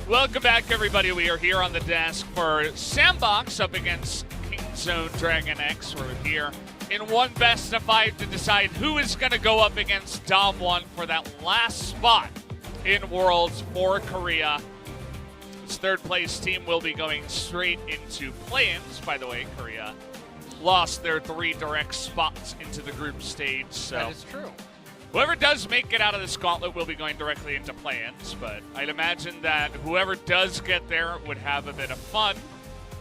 Welcome back, everybody. We are here on the desk for SANDBOX up against Kingzone Dragon X. We're here in one best of 5 to decide who is going to go up against Dom1 for that last spot in Worlds for Korea. This third place team will be going straight into play-ins. By the way, Korea lost their 3 direct spots into the group stage. So that is true. Whoever does make it out of this gauntlet will be going directly into play-ins, but I'd imagine that whoever does get there would have a bit of fun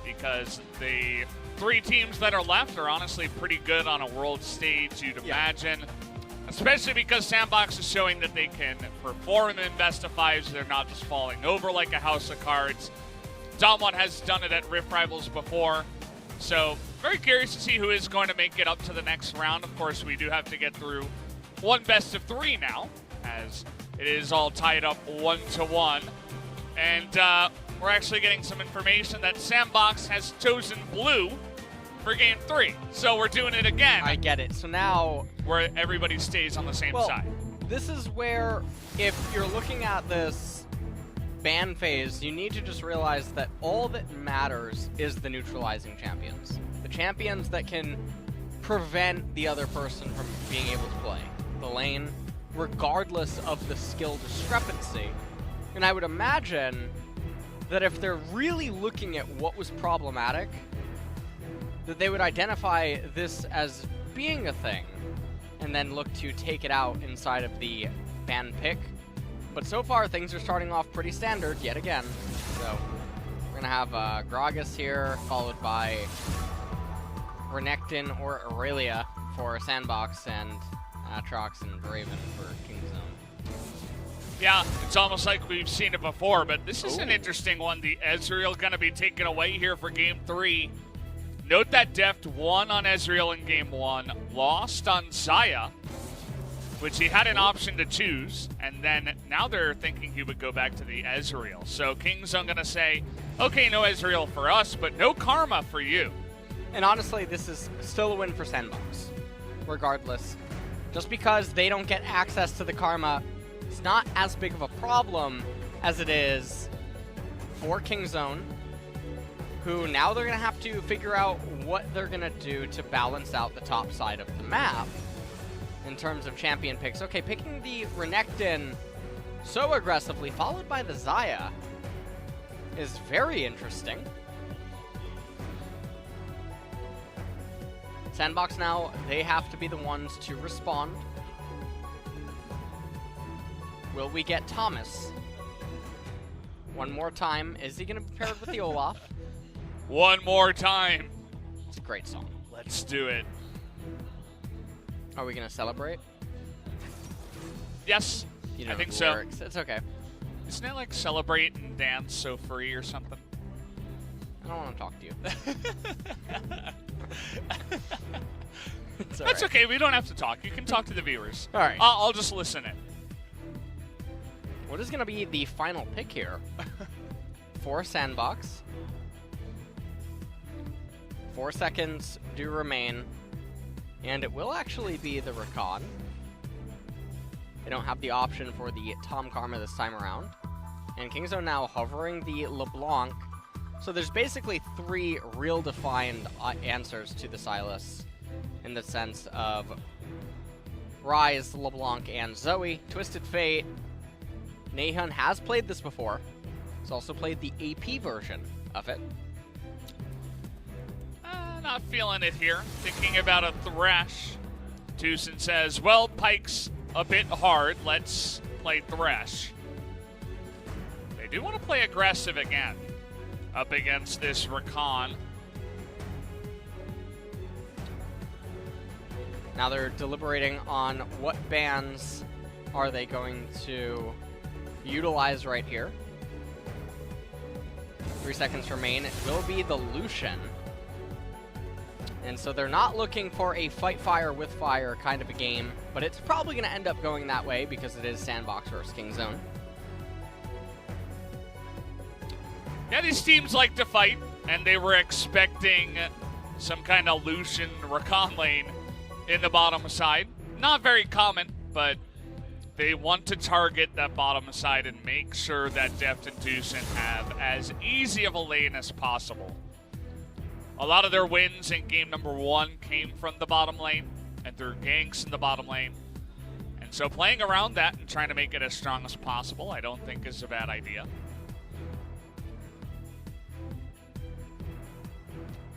because the 3 teams that are left are honestly pretty good on a world stage, you'd imagine. Especially because SANDBOX is showing that they can perform in best of 5s. They're not just falling over like a house of cards. Dom1 has done it at Rift Rivals before. So very curious to see who is going to make it up to the next round. Of course, we do have to get through one best of 3 now, as it is all tied up 1-1. And we're actually getting some information that SANDBOX has chosen blue for game 3. So we're doing it again. I get it. So now, where everybody stays on the same side. This is where, if you're looking at this ban phase, you need to just realize that all that matters is the neutralizing champions. The champions that can prevent the other person from being able to play the lane, regardless of the skill discrepancy. And I would imagine that if they're really looking at what was problematic, that they would identify this as being a thing and then look to take it out inside of the ban pick. But so far, things are starting off pretty standard yet again. So we're going to have Gragas here, followed by Renekton or Aurelia for SANDBOX, and Atrox and Draven for Kingzone. Yeah, it's almost like we've seen it before, but this is an interesting one. The Ezreal going to be taken away here for game 3. Note that Deft won on Ezreal in game 1, lost on Xayah, which he had an option to choose, and then now they're thinking he would go back to the Ezreal. So Kingzone going to say, okay, no Ezreal for us, but no Karma for you. And honestly, this is still a win for SANDBOX, regardless. Just because they don't get access to the Karma, it's not as big of a problem as it is for Kingzone, who now they're going to have to figure out what they're going to do to balance out the top side of the map in terms of champion picks. Okay, picking the Renekton so aggressively, followed by the Xayah, is very interesting. SANDBOX now, they have to be the ones to respond. Will we get Thomas? One more time. Is he going to be paired with the Olaf? One more time. It's a great song. Let's do it. Are we going to celebrate? Yes, I think so. Lyrics. It's okay. Isn't it like celebrate and dance so free or something? I don't want to talk to you. That's okay. We don't have to talk. You can talk to the viewers. All right. I'll just listen in. What is going to be the final pick here for SANDBOX? 4 seconds do remain, and it will actually be the Rakan. They don't have the option for the Tom Karma this time around. And Kingzone now hovering the LeBlanc. So there's basically 3 real defined answers to the Sylas in the sense of Ryze, LeBlanc, and Zoe. Twisted Fate. Naehyun has played this before. He's also played the AP version of it. Not feeling it here. Thinking about a Thresh. TusiN says, well, Pyke's a bit hard. Let's play Thresh. They do want to play aggressive again up against this Rakan. Now they're deliberating on what bans are they going to utilize right here. 3 seconds remain. It will be the Lucian. And so they're not looking for a fight fire with fire kind of a game, but it's probably going to end up going that way because it is SANDBOX versus Kingzone. Yeah, these teams like to fight, and they were expecting some kind of Lucian Rakan lane in the bottom side. Not very common, but they want to target that bottom side and make sure that Deft and TusiN have as easy of a lane as possible. A lot of their wins in game number 1 came from the bottom lane and through ganks in the bottom lane. And so playing around that and trying to make it as strong as possible, I don't think is a bad idea.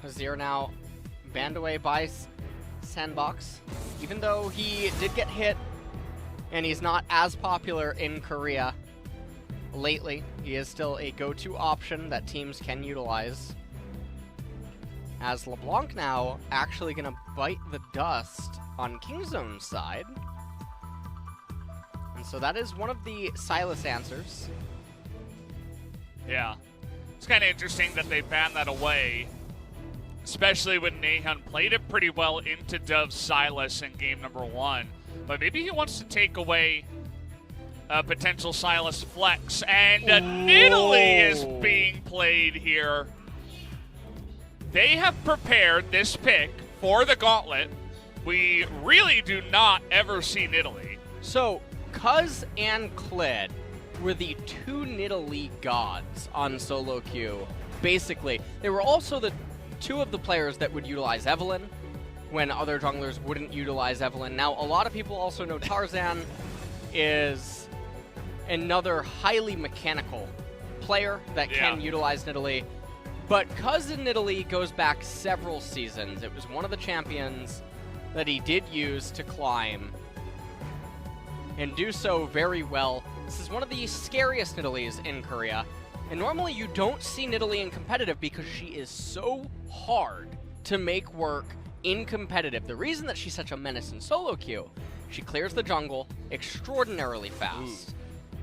Azir now banned away by SANDBOX. Even though he did get hit and he's not as popular in Korea lately, he is still a go-to option that teams can utilize. As LeBlanc now actually going to bite the dust on Kingzone's side. And so that is one of the Sylas answers. Yeah. It's kind of interesting that they banned that away, especially when Naehyun played it pretty well into Dove's Sylas in game number 1. But maybe he wants to take away a potential Sylas flex. And Nidalee is being played here. They have prepared this pick for the gauntlet. We really do not ever see Nidalee. So, Cuzz and Kled were the 2 Nidalee gods on solo queue. Basically, they were also the 2 of the players that would utilize Evelynn when other junglers wouldn't utilize Evelynn. Now, a lot of people also know Tarzan is another highly mechanical player that can utilize Nidalee. But Cuzz and Nidalee goes back several seasons. It was one of the champions that he did use to climb and do so very well. This is one of the scariest Nidalees in Korea. And normally you don't see Nidalee in competitive because she is so hard to make work in competitive. The reason that she's such a menace in solo queue, she clears the jungle extraordinarily fast.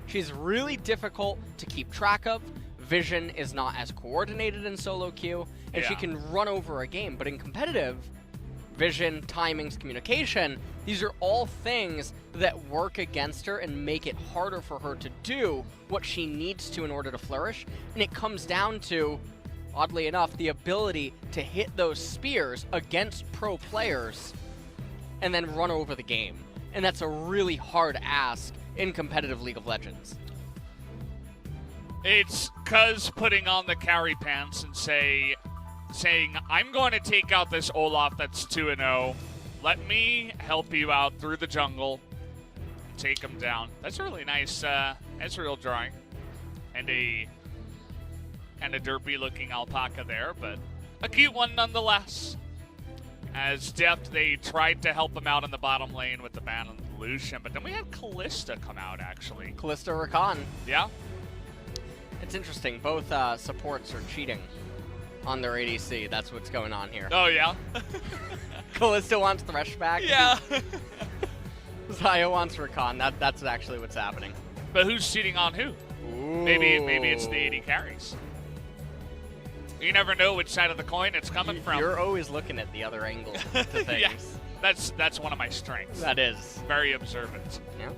She's really difficult to keep track of. Vision is not as coordinated in solo queue, and she can run over a game. But in competitive, vision, timings, communication, these are all things that work against her and make it harder for her to do what she needs to in order to flourish. And it comes down to, oddly enough, the ability to hit those spears against pro players and then run over the game. And that's a really hard ask in competitive League of Legends. It's Cuzz putting on the carry pants and saying, I'm going to take out this Olaf that's 2-0. Let me help you out through the jungle and take him down. That's a really nice Ezreal drawing. And a kind of derpy looking alpaca there, but a cute one nonetheless. As Deft, they tried to help him out in the bottom lane with the ban on Lucian, but then we had Kalista come out, actually. Kalista Rakan. Yeah. It's interesting. Both supports are cheating on their ADC. That's what's going on here. Oh, yeah? Kalista wants Thresh back. Yeah. Xayah wants Rakan. That's actually what's happening. But who's cheating on who? Ooh. Maybe it's the AD carries. You never know which side of the coin it's coming from. You're always looking at the other angle to things. Yeah, that's one of my strengths. That is. Very observant. Yeah.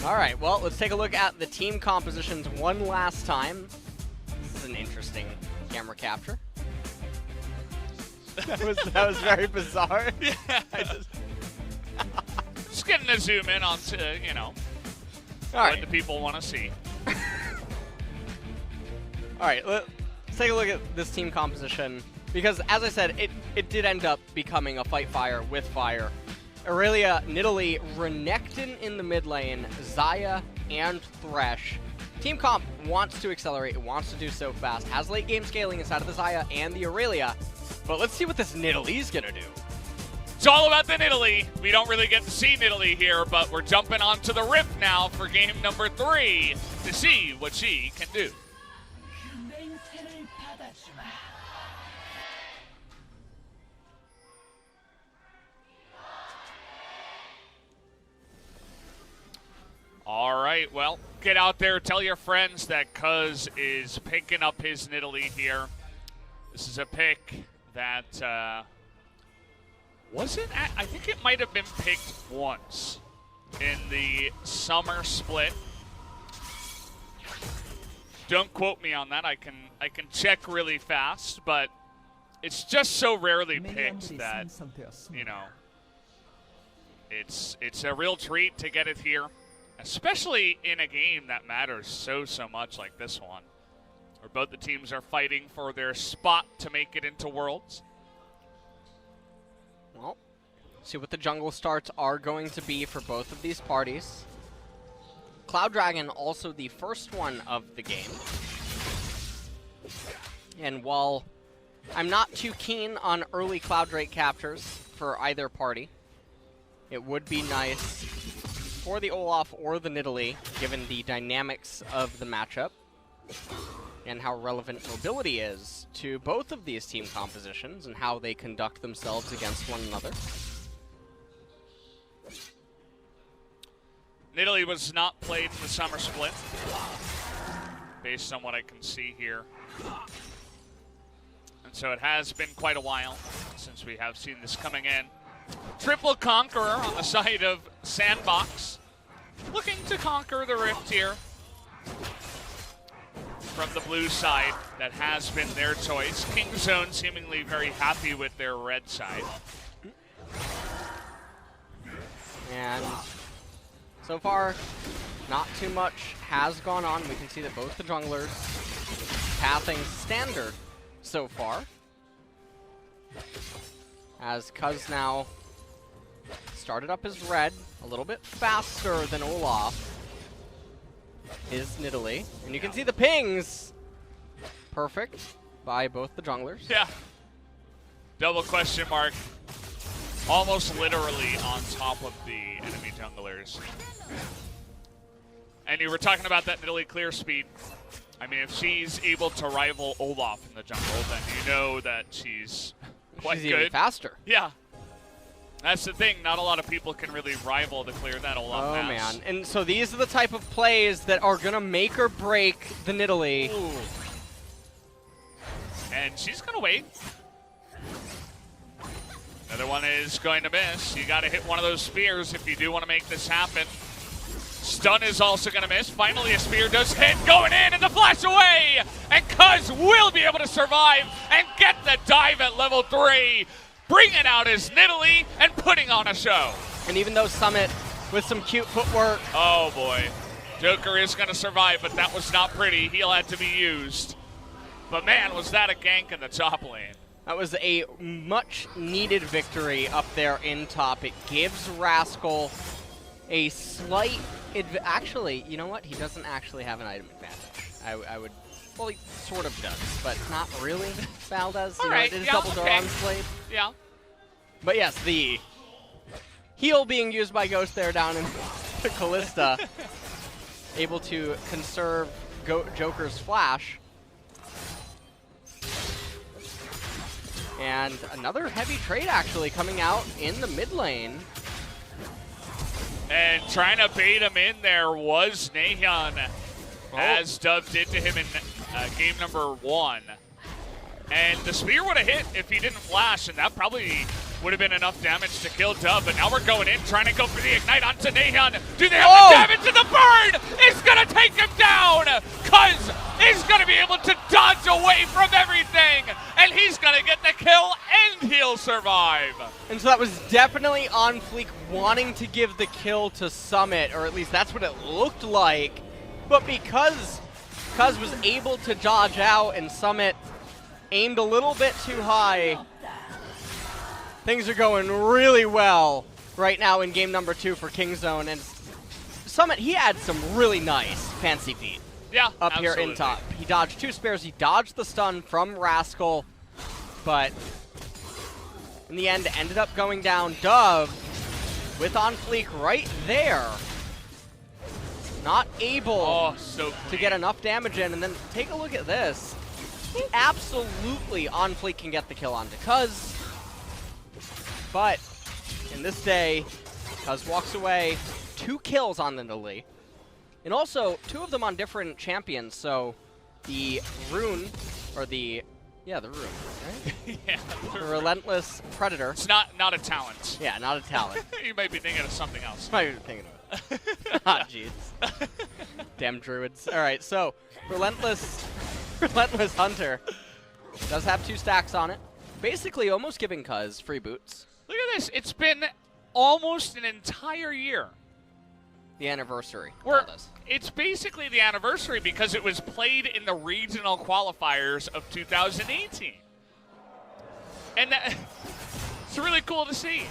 All right, well, let's take a look at the team compositions one last time. This is an interesting camera capture. That was very bizarre. Yeah, just getting to zoom in on, what the people want to see. All right, let's take a look at this team composition. Because, as I said, it did end up becoming a fight fire with fire. Aurelia, Nidalee, Renekton in the mid lane, Xayah, and Thresh. Team Comp wants to accelerate, it wants to do so fast, has late game scaling inside of the Xayah and the Aurelia, but let's see what this Nidalee's gonna do. It's all about the Nidalee. We don't really get to see Nidalee here, but we're jumping onto the Rift now for game number 3 to see what she can do. All right, well, get out there, tell your friends that Cuzz is picking up his Nidalee here. This is a pick that I think it might have been picked once in the Summer Split. Don't quote me on that. I can check really fast, but it's just so rarely picked that, It's a real treat to get it here, especially in a game that matters so much like this one, where both the teams are fighting for their spot to make it into Worlds. Well, see what the jungle starts are going to be for both of these parties. Cloud Dragon also the first one of the game. And while I'm not too keen on early Cloud Drake captures for either party, it would be nice for the Olaf or the Nidalee, given the dynamics of the matchup and how relevant mobility is to both of these team compositions and how they conduct themselves against one another. Nidalee was not played in the Summer Split, based on what I can see here. And so it has been quite a while since we have seen this coming in. Triple Conqueror on the side of SANDBOX, looking to conquer the Rift here. From the blue side, that has been their choice. Kingzone seemingly very happy with their red side. And so far, not too much has gone on. We can see that both the junglers pathing standard so far. As Cuzz now started up his red a little bit faster than Olaf. Is Nidalee. And you can see the pings. Perfect by both the junglers. Yeah. Double question mark. Almost literally on top of the enemy junglers. And you were talking about that Nidalee clear speed. I mean, if she's able to rival Olaf in the jungle, then you know that she's quite she's good. Even faster. Yeah. That's the thing. Not a lot of people can really rival the clear that Olaf has. Oh, man. And so these are the type of plays that are going to make or break the Nidalee. Ooh. And she's going to wait. Another one is going to miss. You got to hit one of those spears if you do want to make this happen. Stun is also going to miss. Finally, a spear does hit, going in, and the flash away! And Cuzz will be able to survive and get the dive at level 3. Bringing out his Nidalee and putting on a show. And even though Summit with some cute footwork. Oh boy. Joker is going to survive, but that was not pretty. Heal had to be used. But man, was that a gank in the top lane. That was a much needed victory up there in top. It gives Rascal a slight actually, you know what? He doesn't actually have an item advantage. I would, well, he sort of does, but not really. Valdez, you know, it is double door on Slade. Yeah. But yes, the heal being used by Ghost there down in the Callista, able to conserve Joker's flash. And another heavy trade actually coming out in the mid lane. And trying to bait him in there was Naehyun, as Dove did to him in game number 1. And the spear would have hit if he didn't flash, and that probably would have been enough damage to kill Dove. But now we're going in, trying to go for the ignite onto Naehyun. Do they have the damage? And the burn is going to take him down! Cuzz is going to be able to dodge away from everything, and he's going to get the kill, and he'll survive. And so that was definitely OnFleek wanting to give the kill to Summit, or at least that's what it looked like. But because Cuzz was able to dodge out and Summit aimed a little bit too high, things are going really well right now in game number 2 for Kingzone. And Summit, he had some really nice fancy feet. Yeah, up here in top. He dodged 2 spares. He dodged the stun from Rascal, but in the end ended up going down. Dove with OnFleek right there. Not able to get enough damage in. And then take a look at this. Absolutely OnFleek can get the kill onto Cuzz. But in this day, Cuzz walks away. 2 kills on the Nidalee. And also, 2 of them on different champions, so the Rune, or the Rune, right? Yeah. The Relentless Predator. It's not a talent. Yeah, not a talent. You might be thinking of something else. Might be thinking of it. Ah, jeez. Damn druids. All right, so Relentless Hunter does have 2 stacks on it. Basically almost giving Cuzz free boots. Look at this. It's been almost an entire year. The anniversary. It's basically the anniversary because it was played in the regional qualifiers of 2018. And it's really cool to see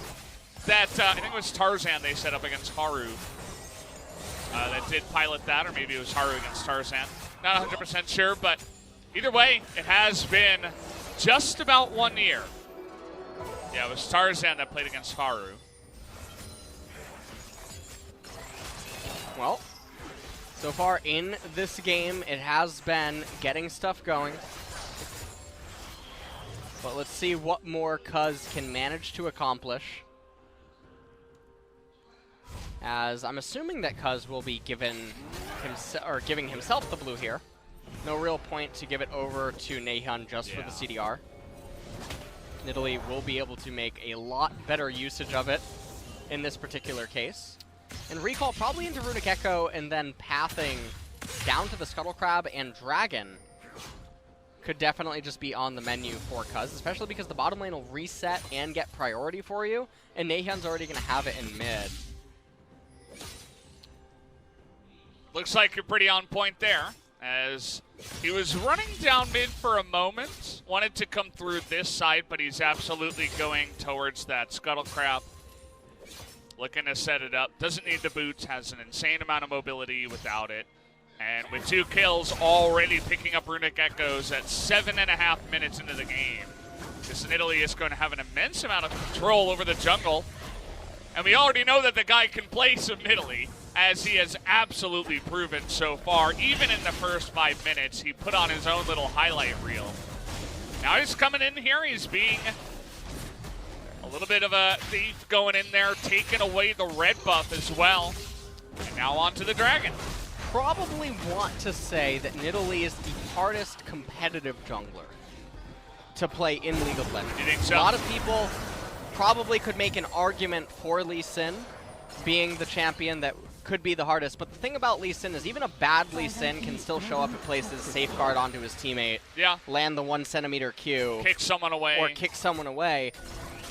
that, I think it was Tarzan they set up against Haru that did pilot that, or maybe it was Haru against Tarzan. Not 100% sure, but either way, it has been just about 1 year. Yeah, it was Tarzan that played against Haru. Well, so far in this game, it has been getting stuff going. But let's see what more Cuzz can manage to accomplish. As I'm assuming that Cuzz will be giving himself the blue here. No real point to give it over to Naehyun just for the CDR. Nidalee will be able to make a lot better usage of it in this particular case. And recall probably into Runic Echo and then pathing down to the Scuttle Crab and Dragon could definitely just be on the menu for Cuzz, especially because the bottom lane will reset and get priority for you, and Naehyun's already going to have it in mid. Looks like you're pretty on point there, as he was running down mid for a moment, wanted to come through this side, but he's absolutely going towards that Scuttle Crab. Looking to set it up. Doesn't need the boots. Has an insane amount of mobility without it. And with 2 kills, already picking up Runic Echoes at 7.5 minutes into the game. This Nidalee is going to have an immense amount of control over the jungle. And we already know that the guy can play some Nidalee, as he has absolutely proven so far. Even in the first 5 minutes, he put on his own little highlight reel. Now he's coming in here. He's being a little bit of a thief going in there, taking away the red buff as well. And now on to the Dragon. Probably want to say that Nidalee is the hardest competitive jungler to play in League of Legends. You think so? A lot of people probably could make an argument for Lee Sin being the champion that could be the hardest, but the thing about Lee Sin is even a bad Lee Sin can still show up at places, safeguard onto his teammate, land the 1 centimeter Q, kick someone away, or kick someone away.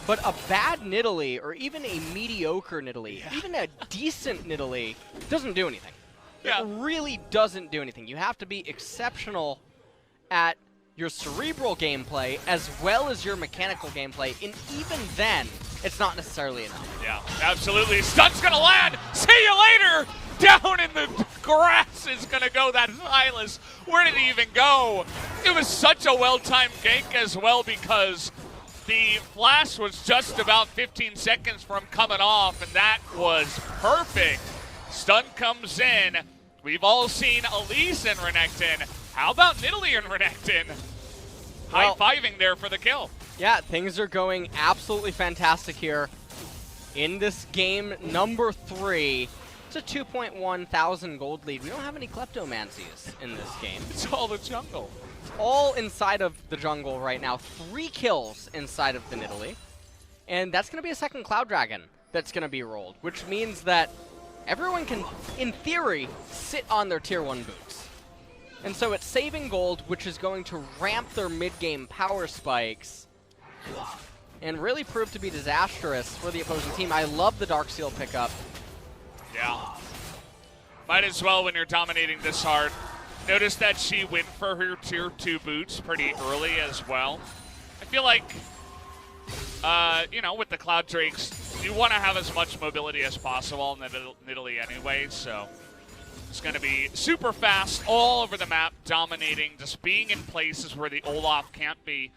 But a bad Nidalee, or even a mediocre Nidalee, even a decent Nidalee, doesn't do anything. It really doesn't do anything. You have to be exceptional at your cerebral gameplay as well as your mechanical gameplay, and even then, it's not necessarily enough. Yeah, absolutely. Stun's gonna land! See you later! Down in the grass is gonna go that Silas. Where did he even go? It was such a well-timed gank as well, because the flash was just about 15 seconds from coming off, and that was perfect. Stun comes in. We've all seen Elise and Renekton. How about Nidalee and Renekton? High-fiving there for the kill. Yeah, things are going absolutely fantastic here in this game number 3. It's a 2.1 thousand gold lead. We don't have any Kleptomancies in this game. It's all the jungle. All inside of the jungle right now. 3 kills inside of the Nidalee. And that's going to be a second Cloud Dragon that's going to be rolled, which means that everyone can, in theory, sit on their tier 1 boots. And so it's saving gold, which is going to ramp their mid-game power spikes and really prove to be disastrous for the opposing team. I love the Darksteel pickup. Yeah. Might as well when you're dominating this hard. Notice that she went for her tier 2 boots pretty early as well. I feel like, you know, with the Cloud Drakes, you want to have as much mobility as possible in Nidalee anyway, so it's going to be super fast all over the map, dominating, just being in places where the Olaf can't be.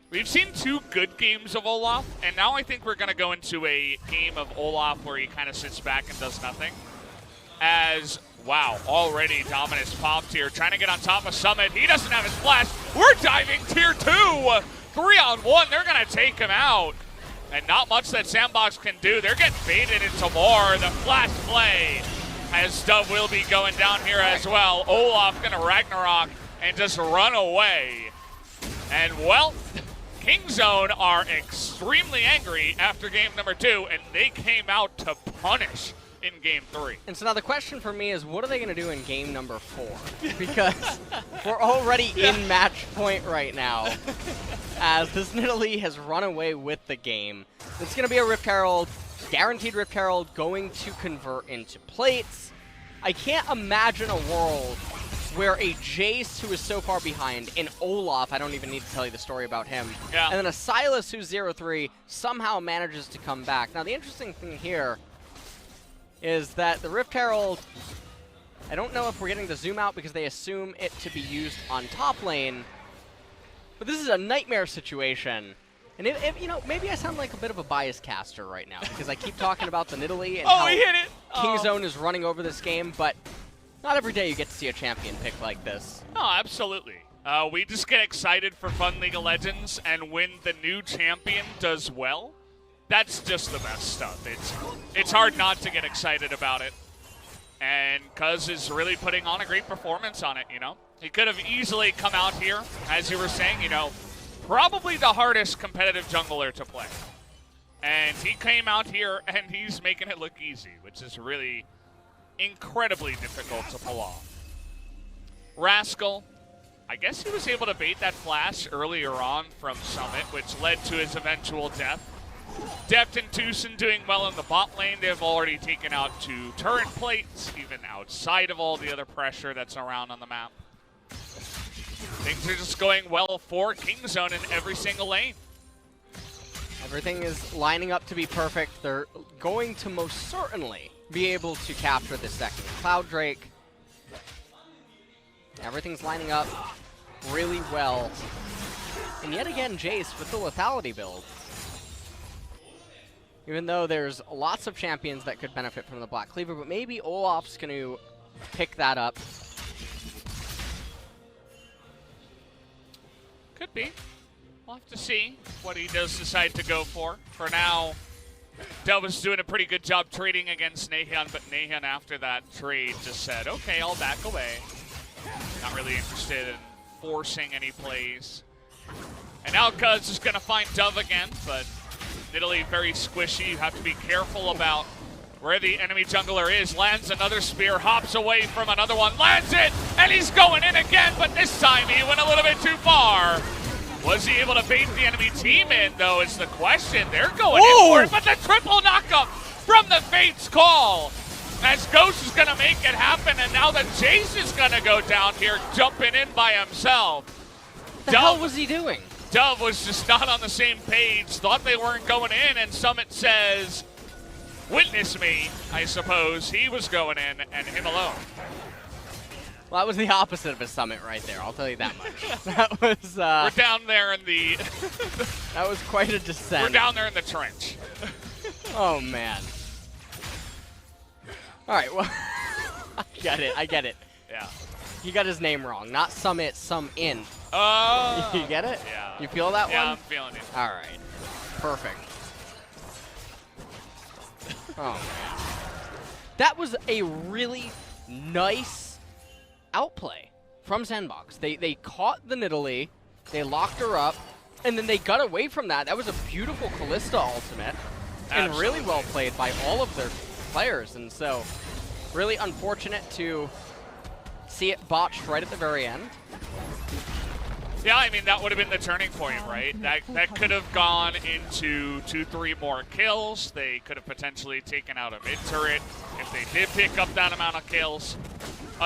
We've seen 2 good games of Olaf, and now I think we're going to go into a game of Olaf where he kind of sits back and does nothing. As, wow, already Dominus popped here, trying to get on top of Summit. He doesn't have his flash. We're diving tier 2. 3-on-1, they're going to take him out. And not much that SANDBOX can do. They're getting baited into more. The flash play, as Dove will be going down here as well. Olaf going to Ragnarok and just run away. And, well, Kingzone are extremely angry after game number 2, and they came out to punish in game 3. And so now the question for me is, what are they going to do in game number 4? Because we're already in match point right now, as this Nidalee has run away with the game. It's going to be a Rift Herald. Guaranteed Rift Herald going to convert into plates. I can't imagine a world where a Jace who is so far behind, an Olaf, I don't even need to tell you the story about him, and then a Sylas who's 0-3 somehow manages to come back. Now the interesting thing here is that the Rift Herald, I don't know if we're getting the zoom out because they assume it to be used on top lane, but this is a nightmare situation. And if you know, maybe I sound like a bit of a bias caster right now because I keep talking about the Nidalee and how he hit it! Kingzone is running over this game, but not every day you get to see a champion pick like this. No, absolutely. We just get excited for fun League of Legends, and when the new champion does well, that's just the best stuff. It's hard not to get excited about it. And Cuzz is really putting on a great performance on it, you know? He could have easily come out here, as you were saying, you know, probably the hardest competitive jungler to play. And he came out here and he's making it look easy, which is really incredibly difficult to pull off. Rascal, I guess he was able to bait that flash earlier on from Summit, which led to his eventual death. Deft and TusiN doing well in the bot lane. They've already taken out 2 turret plates, even outside of all the other pressure that's around on the map. Things are just going well for Kingzone in every single lane. Everything is lining up to be perfect. They're going to most certainly be able to capture the second Cloud Drake. Everything's lining up really well. And yet again, Jace with the lethality build. Even though there's lots of champions that could benefit from the Black Cleaver, but maybe Olaf's going to pick that up. Could be. We'll have to see what he does decide to go for. For now, Dove was doing a pretty good job trading against Naehyun, but Naehyun after that trade just said, okay, I'll back away. Not really interested in forcing any plays. And now Cuzz is going to find Dove again, but Nidalee very squishy. You have to be careful about where the enemy jungler is. Lands another spear, hops away from another one, lands it, and he's going in again, but this time he went a little bit too far. Was he able to bait the enemy team in, though, is the question. They're going in for it, but the triple knockup from the Fates call. As Ghost is going to make it happen, and now the Jace is going to go down here, jumping in by himself. What the hell was he doing? Dove was just not on the same page, thought they weren't going in, and Summit says, witness me, I suppose. He was going in, and him alone. Well, that was the opposite of a Summit right there, I'll tell you that much. That was, we're down there in the... that was quite a descent. We're down there in the trench. Oh, man. All right, well, I get it. Yeah. He got his name wrong, not Summit, Sum-In. Oh. You get it? Yeah. You feel that one? Yeah, I'm feeling it. All right. Perfect. Oh, man. That was a really nice outplay from SANDBOX. They caught the Nidalee, they locked her up, and then they got away from that. That was a beautiful Kalista ultimate, and really well played by all of their players. And so, really unfortunate to see it botched right at the very end. Yeah, I mean, that would have been the turning point, right? That could have gone into 2-3 more kills. They could have potentially taken out a mid-turret if they did pick up that amount of kills.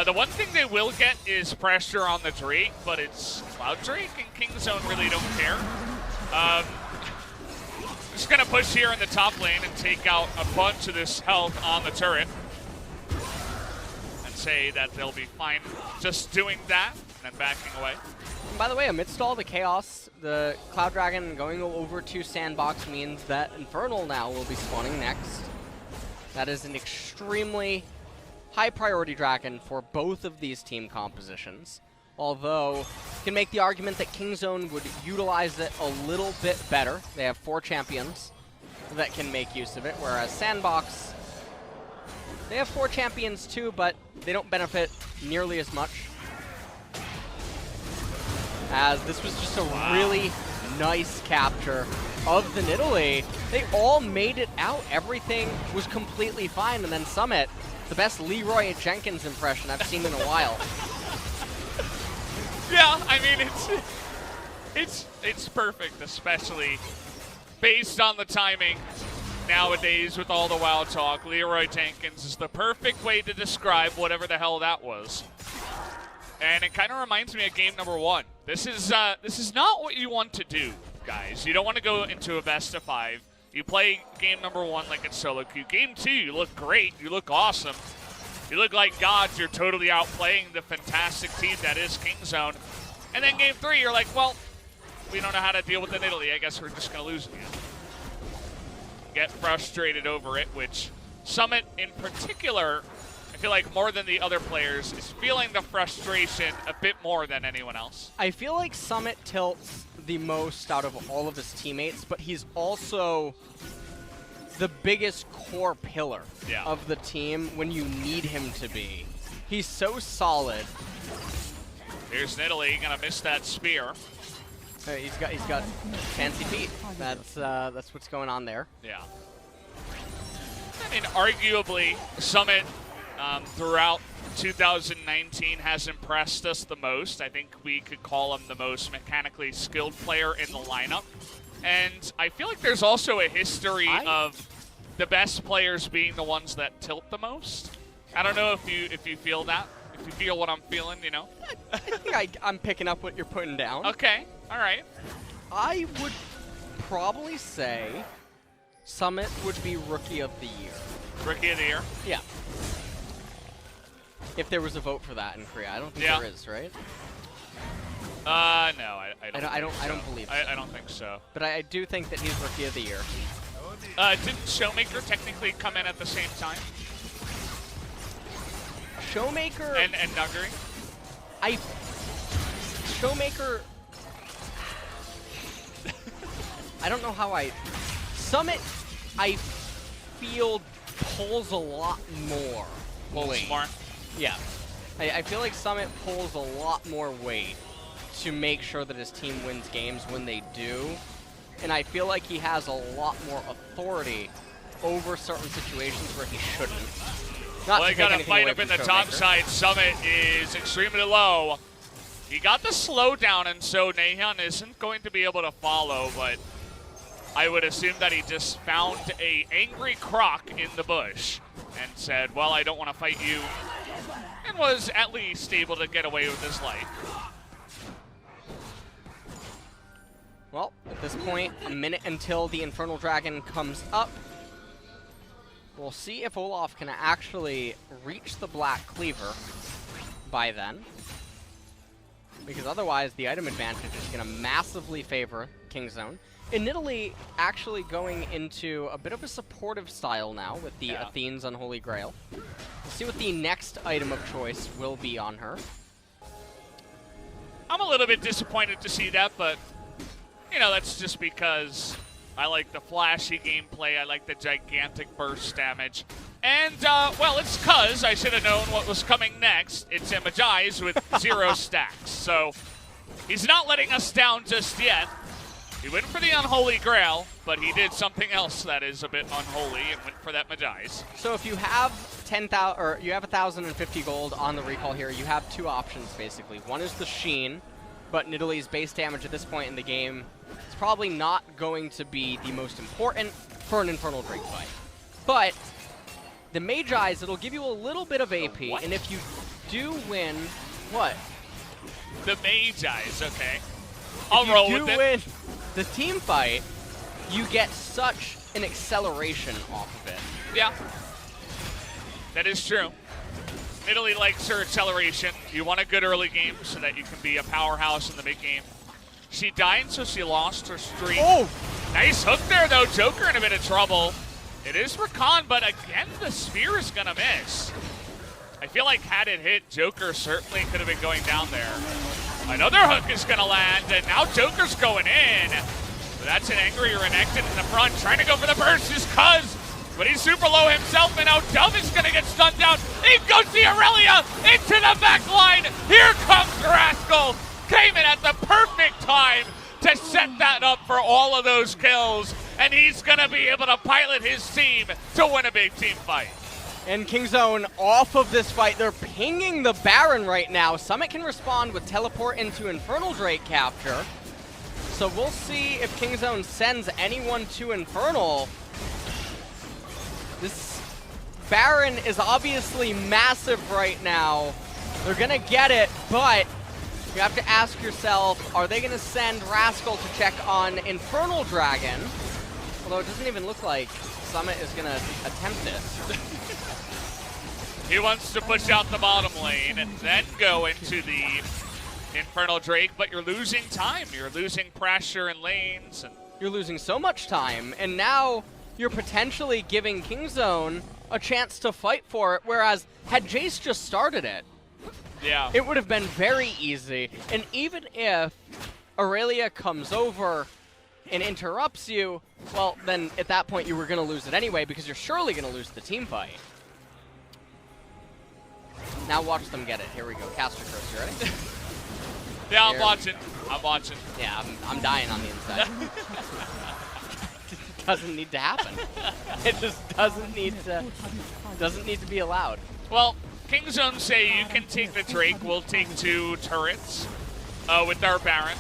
The one thing they will get is pressure on the Drake, but it's Cloud Drake and Kingzone really don't care. Just going to push here in the top lane and take out a bunch of this health on the turret. And say that they'll be fine just doing that and then backing away. And by the way, amidst all the chaos, the Cloud Dragon going over to SANDBOX means that Infernal now will be spawning next. That is an extremely high priority dragon for both of these team compositions. Although, you can make the argument that Kingzone would utilize it a little bit better. They have 4 champions that can make use of it, whereas SANDBOX, they have 4 champions too, but they don't benefit nearly as much. As this was just a really nice capture of the Nidalee. They all made it out. Everything was completely fine, and then Summit, the best Leroy Jenkins impression I've seen in a while. Yeah, I mean, it's perfect, especially based on the timing. nowadays with all the wild talk, Leroy Jenkins is the perfect way to describe whatever the hell that was. And it kind of reminds me of game number 1. This is not what you want to do, guys. You don't want to go into a best of 5. You play game number 1 like it's solo queue. Game 2, you look great. You look awesome. You look like gods. You're totally outplaying the fantastic team that is Kingzone. And then game 3, you're like, well, we don't know how to deal with it in Italy. I guess we're just going to lose again. Get frustrated over it, which Summit in particular, I feel like more than the other players, is feeling the frustration a bit more than anyone else. I feel like Summit tilts the most out of all of his teammates, but he's also the biggest core pillar of the team when you need him to be. He's so solid. Here's Italy, gonna miss that spear. He's got fancy feet. That's what's going on there. Yeah. I mean, arguably, Summit throughout 2019 has impressed us the most. I think we could call him the most mechanically skilled player in the lineup. And I feel like there's also a history of the best players being the ones that tilt the most. I don't know if you feel that. If you feel what I'm feeling, you know. I think I'm picking up what you're putting down. Okay. All right. I would probably say Summit would be Rookie of the Year. Rookie of the Year? Yeah. If there was a vote for that in Korea. I don't think there is, right? No, I don't believe so. I don't think so. But I do think that he's Rookie of the Year. Didn't Showmaker technically come in at the same time? Showmaker and Nuggery? Showmaker I don't know how Summit I feel pulls a lot more weight. Yeah. I feel like Summit pulls a lot more weight to make sure that his team wins games when they do. And I feel like he has a lot more authority over certain situations where he shouldn't. Well, he got a fight up in the top side. Summit is extremely low. He got the slowdown, and so Naehyun isn't going to be able to follow, but I would assume that he just found a angry croc in the bush and said, well, I don't want to fight you, and was at least able to get away with his life. Well, at this point, a minute until the Infernal Dragon comes up. We'll see if Olaf can actually reach the Black Cleaver by then. Because otherwise, the item advantage is going to massively favor Kingzone. In Italy, actually going into a bit of a supportive style now with the Athene's Unholy Grail. We'll see what the next item of choice will be on her. I'm a little bit disappointed to see that, but, you know, that's just because I like the flashy gameplay. I like the gigantic burst damage. And, well, it's Cuzz. I should have known what was coming next. It's Majai's with 0 stacks. So he's not letting us down just yet. He went for the Unholy Grail, but he did something else that is a bit unholy and went for that Majai's. So if you have 10,000 or you have 1,050 gold on the recall here, you have two options basically. One is the Sheen, but Nidalee's base damage at this point in the game is probably not going to be the most important for an Infernal Drake fight. But the Majai's, it'll give you a little bit of AP, and if you do win, what? The Majai's, okay. I'll roll with it. If you do win the team fight, you get such an acceleration off of it. Yeah, that is true. Italy likes her acceleration. You want a good early game so that you can be a powerhouse in the mid game. She died, so she lost her streak. Oh! Nice hook there, though. Joker in a bit of trouble. It is Rakan, but again, the spear is going to miss. I feel like had it hit, Joker certainly could have been going down there. Another hook is going to land, and now Joker's going in. But that's an angry Renekton in the front. Trying to go for the burst is Cuzz, but he's super low himself, and now Dove is going to get stunned down. In goes the Aurelia into the back line. Here comes Rascal. Came in at the perfect time to set that up for all of those kills, and he's going to be able to pilot his team to win a big team fight. And Kingzone off of this fight. They're pinging the Baron right now. Summit can respond with teleport into Infernal Drake capture. So we'll see if Kingzone sends anyone to Infernal. This Baron is obviously massive right now. They're gonna get it, but you have to ask yourself, are they gonna send Rascal to check on Infernal Dragon? Although it doesn't even look like Summit is gonna attempt it. He wants to push out the bottom lane and then go into the Infernal Drake, but you're losing time. You're losing pressure in lanes. And you're losing so much time, and now you're potentially giving Kingzone a chance to fight for it, whereas had Jace just started it, yeah, it would have been very easy. And even if Aurelia comes over and interrupts you, well, then at that point you were going to lose it anyway, because you're surely going to lose the team fight. Now watch them get it. Here we go. Caster Curse, you ready? Yeah, I'm watching. I'm watching. Yeah, I'm dying on the inside. It doesn't need to happen. It just doesn't need to be allowed. Well, Kingzone say you can take the Drake. We'll take 2 turrets with our Baron.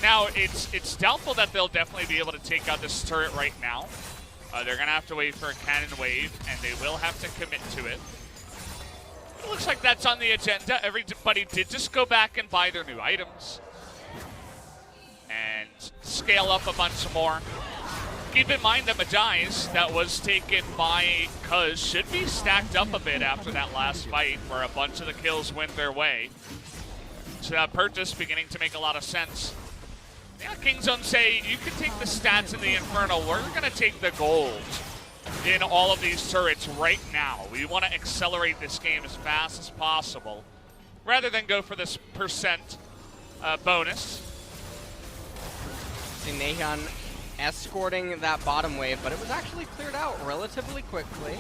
Now, it's doubtful that they'll definitely be able to take out this turret right now. They're going to have to wait for a cannon wave, and they will have to commit to it. It looks like that's on the agenda. Everybody did just go back and buy their new items and scale up a bunch more. Keep in mind that Majai's that was taken by Cuzz should be stacked up a bit after that last fight where a bunch of the kills went their way. So that purchase beginning to make a lot of sense. Yeah, Kingzone say you can take the stats in the Infernal. We're going to take the gold in all of these turrets right now. We want to accelerate this game as fast as possible rather than go for this percent bonus. See Naehyun escorting that bottom wave, but it was actually cleared out relatively quickly.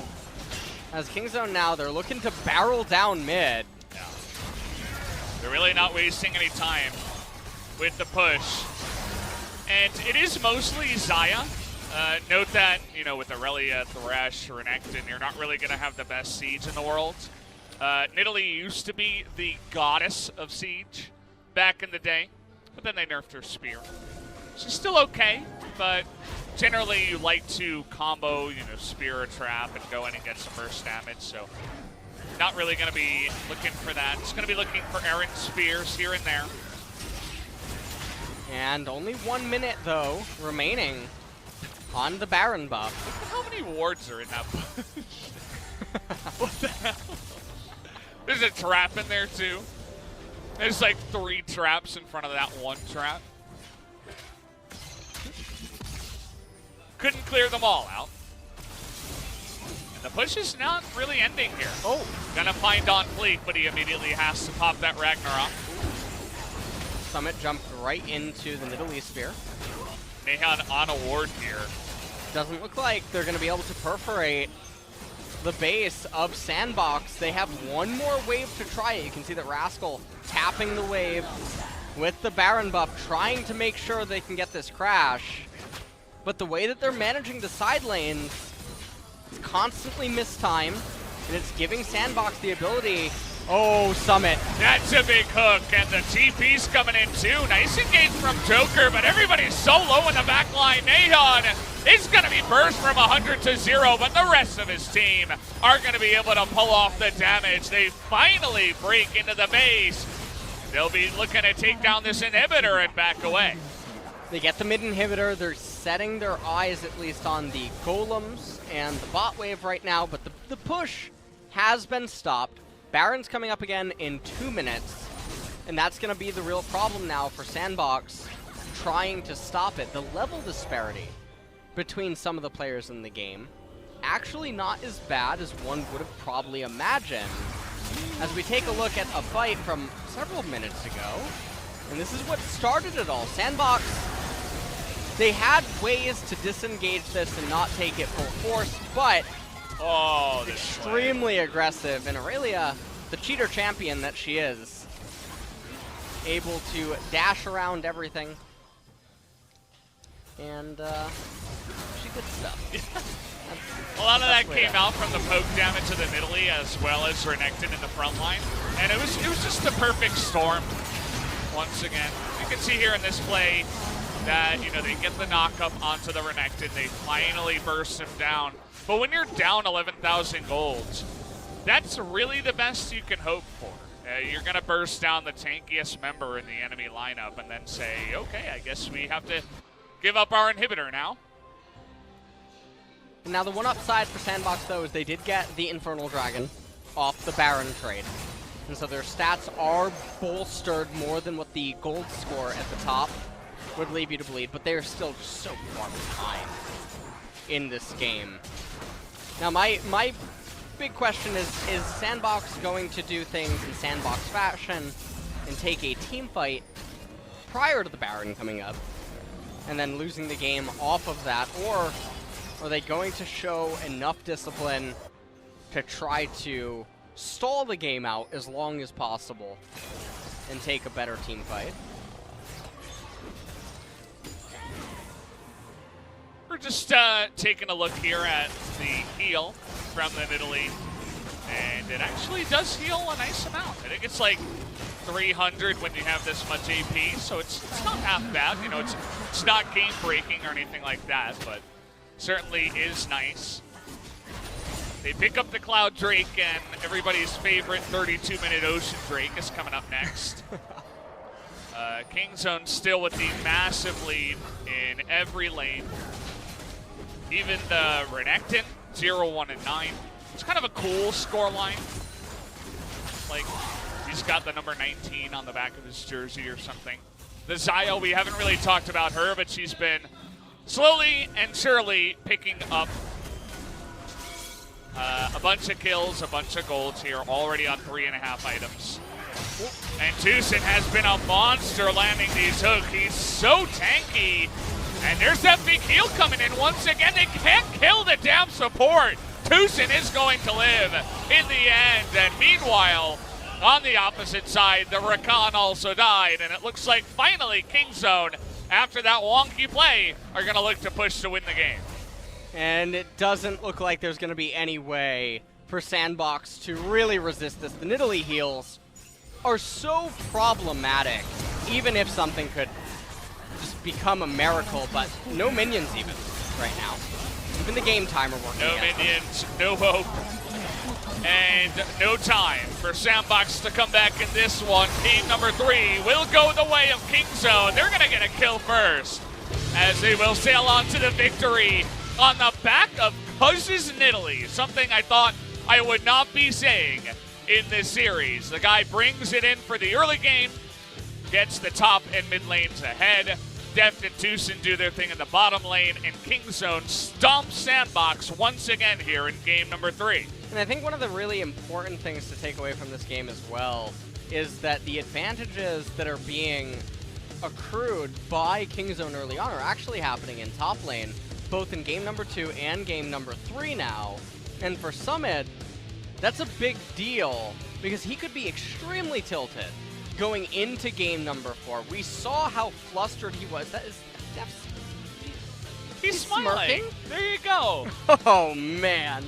As Kingzone now, they're looking to barrel down mid. Yeah. They're really not wasting any time with the push. And it is mostly Xayah. Note that, you know, with Aurelia, Thresh, or Renekton, you're not really going to have the best Siege in the world. Nidalee used to be the goddess of Siege back in the day, but then they nerfed her Spear. She's still okay, but generally you like to combo, you know, Spear or Trap and go in and get some burst damage, so not really going to be looking for that. Just going to be looking for errant Spears here and there. And only 1 minute, though, remaining on the Baron buff. Look at how many wards are in that bush. What the hell? There's a trap in there, too. There's like 3 traps in front of that 1 trap. Couldn't clear them all out. And the push is not really ending here. Oh, gonna find OnFleek, but he immediately has to pop that Ragnarok. Summit jumped right into the Nidalee Spear. Naehyun on a ward here. Doesn't look like they're going to be able to perforate the base of SANDBOX. They have 1 more wave to try it. You can see that Rascal tapping the wave with the Baron buff, trying to make sure they can get this crash. But the way that they're managing the side lanes, it's constantly mistime, and it's giving SANDBOX the ability. Oh, Summit. That's a big hook, and the TP's coming in too. Nice engage from Joker, but everybody's so low in the back line. Naehyun is going to be burst from 100 to 0, but the rest of his team are going to be able to pull off the damage. They finally break into the base. They'll be looking to take down this inhibitor and back away. They get the mid inhibitor. They're setting their eyes at least on the golems and the bot wave right now, but the push has been stopped. Baron's coming up again in 2 minutes, and that's going to be the real problem now for SANDBOX, trying to stop it. The level disparity between some of the players in the game actually not as bad as one would have probably imagined. As we take a look at a fight from several minutes ago, and this is what started it all. SANDBOX, they had ways to disengage this and not take it full force, but extremely aggressive, and Aurelia, the cheater champion that she is, able to dash around everything, and she did stuff. A lot of that came out from the poke damage to the Nidalee as well as Renekton in the front line, and it was just the perfect storm once again. You can see here in this play, that, you know, they get the knock-up onto the Renekton, they finally burst him down. But when you're down 11,000 golds, that's really the best you can hope for. You're going to burst down the tankiest member in the enemy lineup and then say, okay, I guess we have to give up our inhibitor now. Now, the one upside for SANDBOX, though, is they did get the Infernal Dragon off the Baron trade. And so their stats are bolstered more than what the gold score at the top would leave you to believe, but they are still just so far behind in this game. Now, my big question is SANDBOX going to do things in SANDBOX fashion and take a team fight prior to the Baron coming up and then losing the game off of that, or are they going to show enough discipline to try to stall the game out as long as possible and take a better team fight? We're just taking a look here at the heal from the Nidalee, and it actually does heal a nice amount. I think it's like 300 when you have this much AP, so it's not half bad. You know, it's not game breaking or anything like that, but certainly is nice. They pick up the Cloud Drake, and everybody's favorite 32-minute Ocean Drake is coming up next. Kingzone still with the massive lead in every lane. Even the Renekton, 0-1 and 9. It's kind of a cool scoreline. Like, he's got the number 19 on the back of his jersey or something. The Zio, we haven't really talked about her, but she's been slowly and surely picking up a bunch of kills, a bunch of golds here, already on 3.5 items. And TusiN has been a monster landing these hooks. He's so tanky. And there's that big heal coming in once again. They can't kill the damn support. TusiN is going to live in the end. And meanwhile, on the opposite side, the Rakan also died. And it looks like finally Kingzone, after that wonky play, are going to look to push to win the game. And it doesn't look like there's going to be any way for SANDBOX to really resist this. The Nidalee heals are so problematic, even if something could just become a miracle, but no minions even right now. Even the game timer working. No minions, no hope, and no time for SANDBOX to come back in this one. Team number 3 will go the way of Kingzone. They're going to get a kill first, as they will sail on to the victory on the back of Cuzz's Nidalee, something I thought I would not be saying in this series. The guy brings it in for the early game, gets the top and mid lanes ahead. Deft and TusiN do their thing in the bottom lane, and Kingzone stomps SANDBOX once again here in game number 3. And I think one of the really important things to take away from this game as well is that the advantages that are being accrued by Kingzone early on are actually happening in top lane, both in game number 2 and game number 3 now. And for Summit, that's a big deal, because he could be extremely tilted going into game number 4. We saw how flustered he was. That is He's smiling. Smirking? There you go. Oh, man.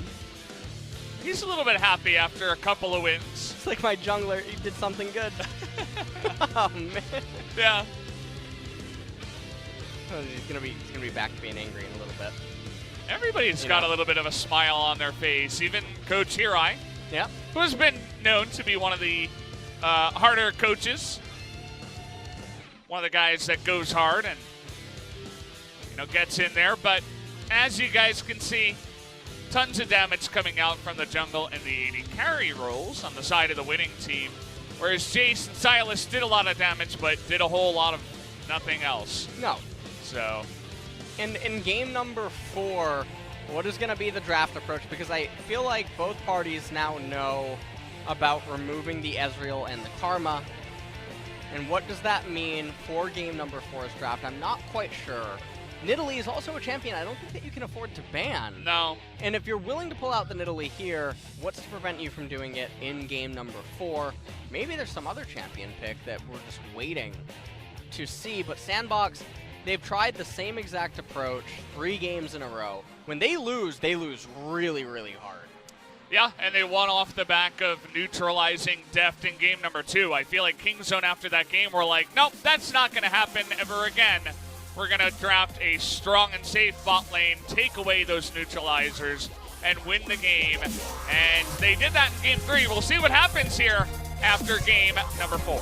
He's a little bit happy after a couple of wins. It's like my jungler, he did something good. Oh, man. Yeah. Oh, he's gonna be back to being angry in a little bit. Everybody's got a little bit of a smile on their face. Even Coach Hirai, Yeah. who has been known to be one of the harder coaches. One of the guys that goes hard and, you know, gets in there. But as you guys can see, tons of damage coming out from the jungle and the AD carry roles on the side of the winning team. Whereas Jace and Silas did a lot of damage, but did a whole lot of nothing else. No. So, In game number 4, what is going to be the draft approach? Because I feel like both parties now know about removing the Ezreal and the Karma. And what does that mean for game number 4's draft? I'm not quite sure. Nidalee is also a champion I don't think that you can afford to ban. no. And if you're willing to pull out the Nidalee here, what's to prevent you from doing it in game number 4? Maybe there's some other champion pick that we're just waiting to see. But SANDBOX, they've tried the same exact approach 3 games in a row. When they lose really, really hard. Yeah, and they won off the back of neutralizing Deft in game number 2. I feel like Kingzone after that game were like, nope, that's not going to happen ever again. we're going to draft a strong and safe bot lane, take away those neutralizers, and win the game. And they did that in game 3. We'll see what happens here after game number 4.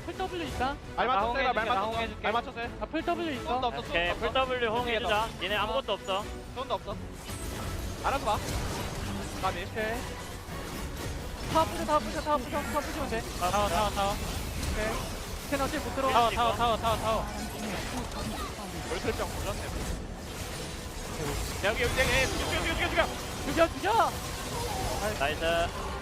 풀 W 있다. 말 맞췄어 해봐, 말 맞췄어. 호응해줄게. 말 맞췄어 해. 풀 W 있어. 손도 없어, 오케이, 손도 풀 없어. W 호응해주자. 얘네 아무것도 없어. 손도 없어. 알아서 봐. 가비. 오케이. 다 부시면 돼. 타워. 오케이. 스캐너 못 들어. 타워. 얼굴병 몰랐네. 여기, 죽여. 죽여. 나이스.